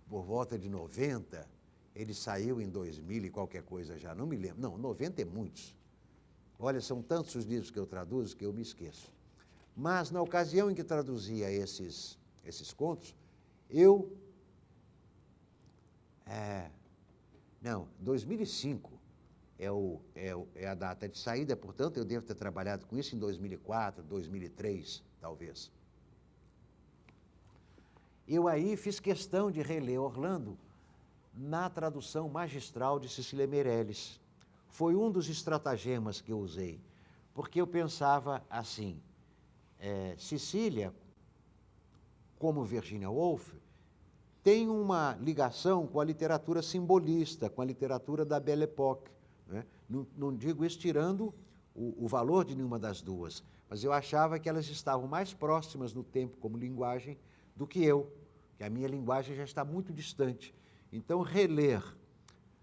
por volta de 90, ele saiu em 2000 e qualquer coisa já, não me lembro. Não, 90 é muitos. Olha, são tantos os livros que eu traduzo que eu me esqueço. Mas, na ocasião em que traduzia esses contos, eu... Não, 2005 é a data de saída, portanto, eu devo ter trabalhado com isso em 2004, 2003, talvez. Eu aí fiz questão de reler Orlando na tradução magistral de Cecília Meirelles. Foi um dos estratagemas que eu usei, porque eu pensava assim, Cecília, como Virginia Woolf, tem uma ligação com a literatura simbolista, com a literatura da Belle Époque, né? Não digo isso tirando o valor de nenhuma das duas, mas eu achava que elas estavam mais próximas no tempo como linguagem do que eu, que a minha linguagem já está muito distante. Então, reler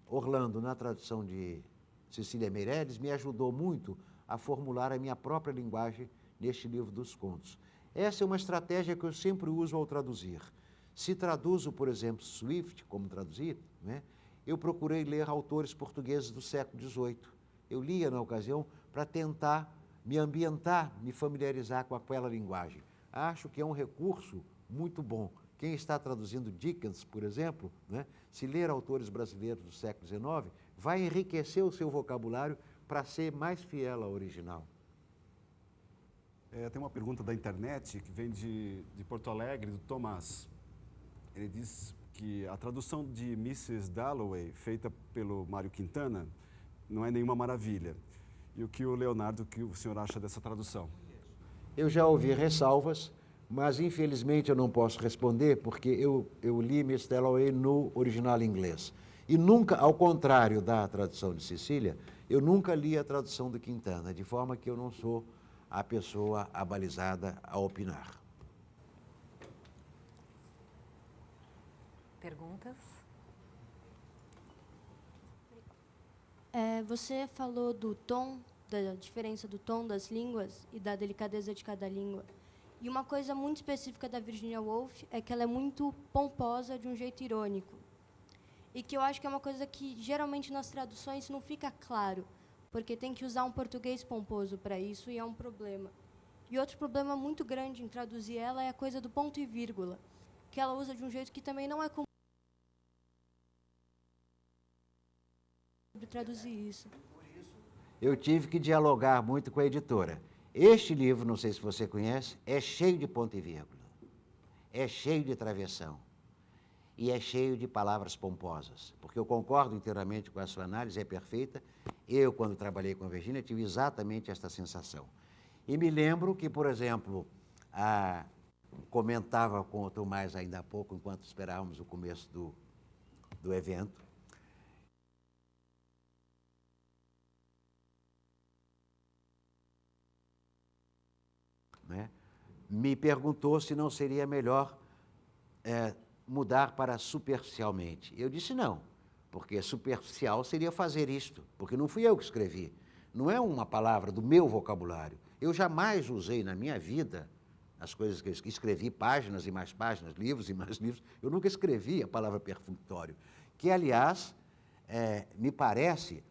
Orlando na tradução de Cecília Meirelles me ajudou muito a formular a minha própria linguagem neste livro dos contos. Essa é uma estratégia que eu sempre uso ao traduzir. Se traduzo, por exemplo, Swift, como traduzir, né, eu procurei ler autores portugueses do século XVIII. Eu lia, na ocasião, para tentar me ambientar, me familiarizar com aquela linguagem. Acho que é um recurso muito bom. Quem está traduzindo Dickens, por exemplo, né, se ler autores brasileiros do século XIX, vai enriquecer o seu vocabulário para ser mais fiel ao original. Tem uma pergunta da internet que vem de Porto Alegre, do Tomás. Ele diz que a tradução de Mrs. Dalloway, feita pelo Mário Quintana, não é nenhuma maravilha. E o que o que o senhor acha dessa tradução? Eu já ouvi ressalvas, mas infelizmente eu não posso responder, porque eu li Miss Dalloway no original inglês. E nunca, ao contrário da tradução de Cecília, eu nunca li a tradução do Quintana, de forma que eu não sou a pessoa abalizada a opinar. Perguntas? Você falou do tom, da diferença do tom das línguas e da delicadeza de cada língua. E uma coisa muito específica da Virginia Woolf é que ela é muito pomposa de um jeito irônico. E que eu acho que é uma coisa que, geralmente, nas traduções não fica claro, porque tem que usar um português pomposo para isso e é um problema. E outro problema muito grande em traduzir ela é a coisa do ponto e vírgula, que ela usa de um jeito que também não é comum traduzir isso. Eu tive que dialogar muito com a editora. Este livro, não sei se você conhece, é cheio de ponto e vírgula, é cheio de travessão e é cheio de palavras pomposas, porque eu concordo inteiramente com a sua análise, é perfeita. Eu, quando trabalhei com a Virginia, tive exatamente esta sensação. E me lembro que, por exemplo, comentava com o Tomás ainda há pouco, enquanto esperávamos o começo do evento, né? Me perguntou se não seria melhor mudar para superficialmente. Eu disse não, porque superficial seria fazer isto, porque não fui eu que escrevi. Não é uma palavra do meu vocabulário. Eu jamais usei na minha vida as coisas que eu escrevi, páginas e mais páginas, livros e mais livros. Eu nunca escrevi a palavra perfunctório, que, aliás, me parece,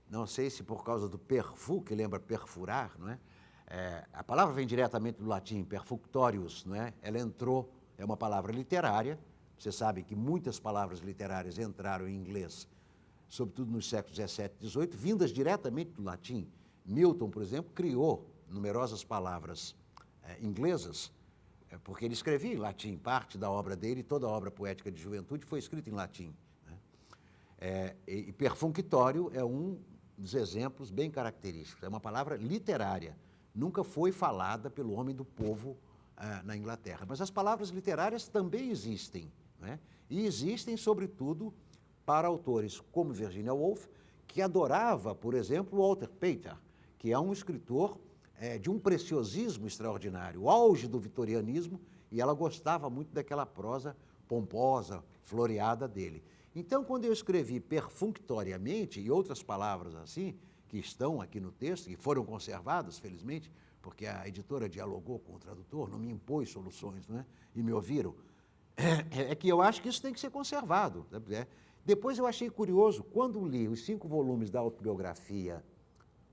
não sei se por causa do perfu, que lembra perfurar, não é? A palavra vem diretamente do latim, perfunctorius, não é? Ela entrou, é uma palavra literária. Você sabe que muitas palavras literárias entraram em inglês, sobretudo nos séculos XVII e XVIII, vindas diretamente do latim. Milton, por exemplo, criou numerosas palavras inglesas, porque ele escrevia em latim. Parte da obra dele, toda a obra poética de juventude foi escrita em latim, né? E perfunctório é um dos exemplos bem característicos. É uma palavra literária. Nunca foi falada pelo homem do povo na Inglaterra. Mas as palavras literárias também existem, né? E existem, sobretudo, para autores como Virginia Woolf, que adorava, por exemplo, Walter Pater, que é um escritor de um preciosismo extraordinário, o auge do vitorianismo, e ela gostava muito daquela prosa pomposa, floreada dele. Então, quando eu escrevi perfunctoriamente, e outras palavras assim, que estão aqui no texto, e foram conservadas, felizmente, porque a editora dialogou com o tradutor, não me impôs soluções, né? E me ouviram. é que eu acho que isso tem que ser conservado. Depois eu achei curioso, quando li os 5 volumes da autobiografia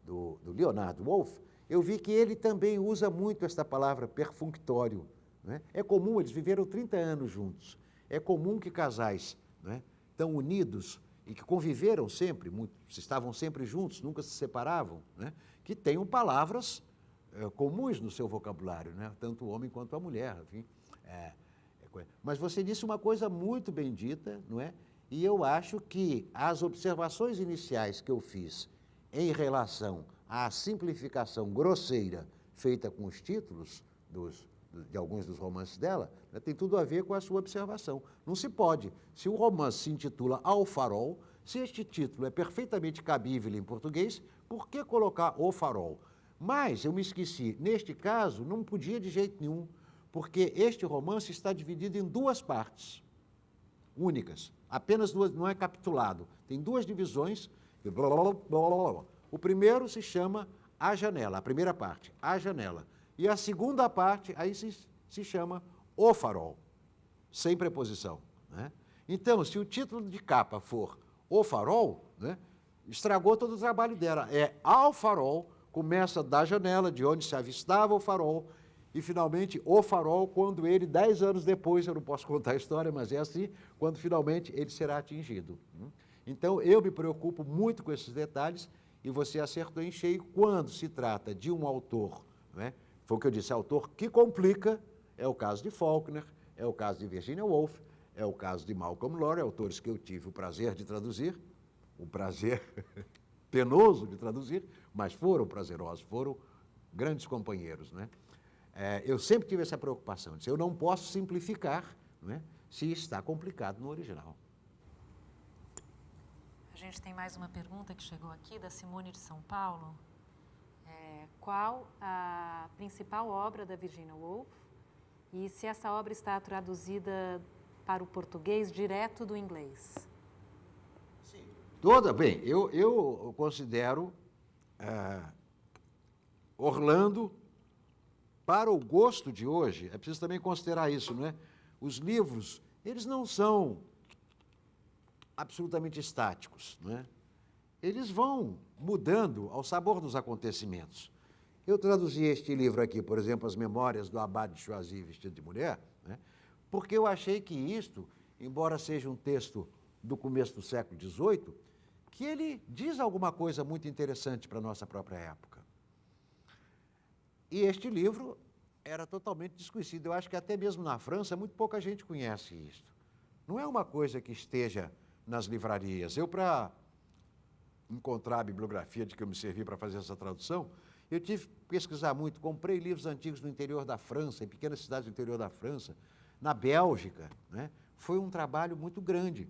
do Leonard Woolf, eu vi que ele também usa muito esta palavra perfunctório. Né? É comum, eles viveram 30 anos juntos, é comum que casais, né, tão unidos e que conviveram sempre, estavam sempre juntos, nunca se separavam, né, que tenham palavras comuns no seu vocabulário, né, tanto o homem quanto a mulher. Enfim, mas você disse uma coisa muito bem dita, não é? E eu acho que as observações iniciais que eu fiz em relação à simplificação grosseira feita com os títulos de alguns dos romances dela, né, tem tudo a ver com a sua observação. Não se pode. Se o romance se intitula Ao Farol, se este título é perfeitamente cabível em português, por que colocar O Farol? Mas eu me esqueci, neste caso, não podia de jeito nenhum, porque este romance está dividido em 2 partes únicas, apenas 2, não é capitulado. Tem 2 divisões. O primeiro se chama A Janela, a primeira parte, A Janela. E a segunda parte, aí se chama O Farol, sem preposição. Né? Então, se o título de capa for O Farol, né, estragou todo o trabalho dela. É Ao Farol, começa da janela, de onde se avistava o farol, e finalmente o farol, quando ele, 10 anos depois, eu não posso contar a história, mas é assim, quando finalmente ele será atingido. Então, eu me preocupo muito com esses detalhes, e você acertou em cheio quando se trata de um autor, né? Foi o que eu disse, autor que complica, é o caso de Faulkner, é o caso de Virginia Woolf, é o caso de Malcolm Lowry, autores que eu tive o prazer de traduzir, o prazer penoso de traduzir, mas foram prazerosos, foram grandes companheiros, né? Eu sempre tive essa preocupação, eu não posso simplificar, né, se está complicado no original. A gente tem mais uma pergunta que chegou aqui, da Simone de São Paulo. Qual a principal obra da Virginia Woolf e se essa obra está traduzida para o português direto do inglês? Sim. Bem, eu considero Orlando, para o gosto de hoje, é preciso também considerar isso, não é? Os livros, eles não são absolutamente estáticos, não é? Eles vão mudando ao sabor dos acontecimentos. Eu traduzi este livro aqui, por exemplo, As Memórias do Abade de Choisy Vestido de Mulher, né, porque eu achei que isto, embora seja um texto do começo do século XVIII, que ele diz alguma coisa muito interessante para a nossa própria época. E este livro era totalmente desconhecido. Eu acho que até mesmo na França, muito pouca gente conhece isto. Não é uma coisa que esteja nas livrarias. Eu, para encontrar a bibliografia de que eu me servi para fazer essa tradução, eu tive que pesquisar muito. Comprei livros antigos no interior da França, em pequenas cidades do interior da França, na Bélgica, né? Foi um trabalho muito grande.